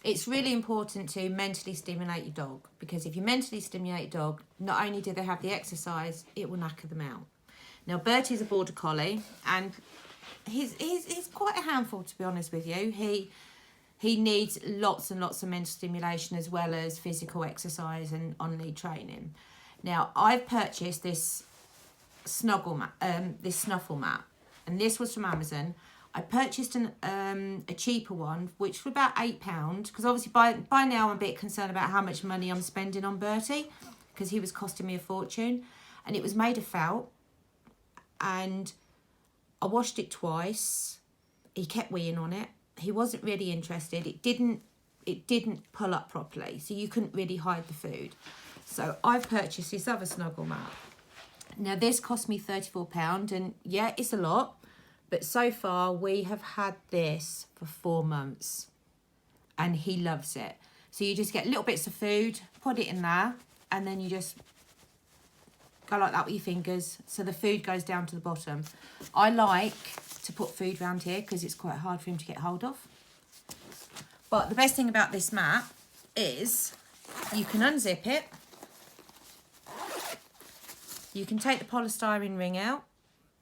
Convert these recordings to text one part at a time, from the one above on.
It's really important to mentally stimulate your dog, because if you mentally stimulate your dog, not only do they have the exercise, it will knacker them out. Now, Bertie's a border collie, and he's quite a handful, to be honest with you. He needs lots and lots of mental stimulation as well as physical exercise and on-lead training. Now, I've purchased this Snuffle mat, and this was from Amazon. I purchased a cheaper one, which was about £8, because obviously by now I'm a bit concerned about how much money I'm spending on Bertie, because he was costing me a fortune. And it was made of felt, and I washed it twice. He kept weeing on it. He wasn't really interested. It didn't pull up properly, so you couldn't really hide the food. So I've purchased this other snuggle mat. Now this cost me £34, and yeah, it's a lot, but so far we have had this for 4 months, and he loves it. So you just get little bits of food, put it in there, and then you just go like that with your fingers, so the food goes down to the bottom. I like to put food around here because it's quite hard for him to get hold of. But the best thing about this mat is you can unzip it. You can take the polystyrene ring out.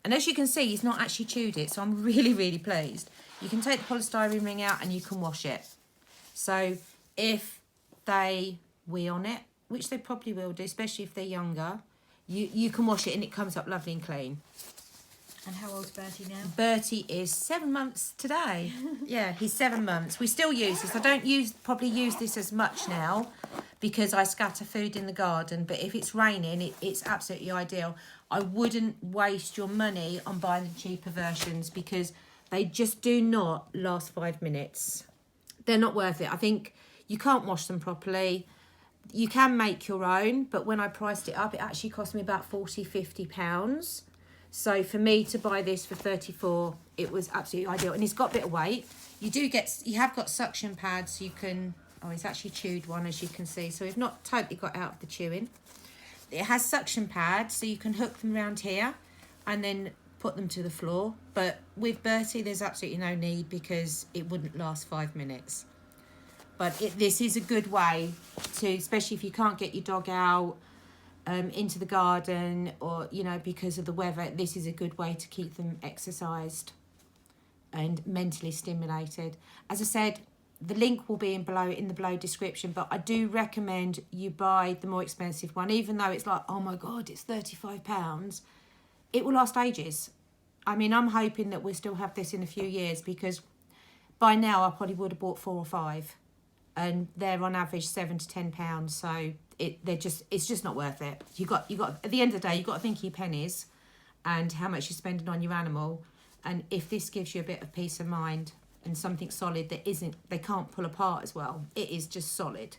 And as you can see, he's not actually chewed it, so I'm really, really pleased. You can take the polystyrene ring out and you can wash it. So if they wee on it, which they probably will do, especially if they're younger, you can wash it and it comes up lovely and clean. And how old's Bertie now? Bertie is 7 months today. Yeah, he's 7 months. We still use this. I don't probably use this as much now because I scatter food in the garden. But if it's raining, it's absolutely ideal. I wouldn't waste your money on buying the cheaper versions because they just do not last 5 minutes. They're not worth it. I think you can't wash them properly. You can make your own, but when I priced it up, it actually cost me about £40–50. So for me to buy this for 34, it was absolutely ideal. And it's got a bit of weight. You have got suction pads. You can, it's actually chewed one, as you can see. So we've not totally got out of the chewing. It has suction pads, so you can hook them around here and then put them to the floor. But with Bertie, there's absolutely no need because it wouldn't last 5 minutes. But this is a good way to, especially if you can't get your dog out, into the garden, or because of the weather, this is a good way to keep them exercised and mentally stimulated. As I said, the link will be in the below description, but I do recommend you buy the more expensive one, even though it's like, oh my god, it's £35. It will last ages. I mean, I'm hoping that we'll still have this in a few years, because by now I probably would have bought 4 or 5, and they're on average £7 to £10. So it's just not worth it. You got at the end of the day, you've got to think of your pennies and how much you're spending on your animal. And if this gives you a bit of peace of mind and something solid that they can't pull apart as well, it is just solid.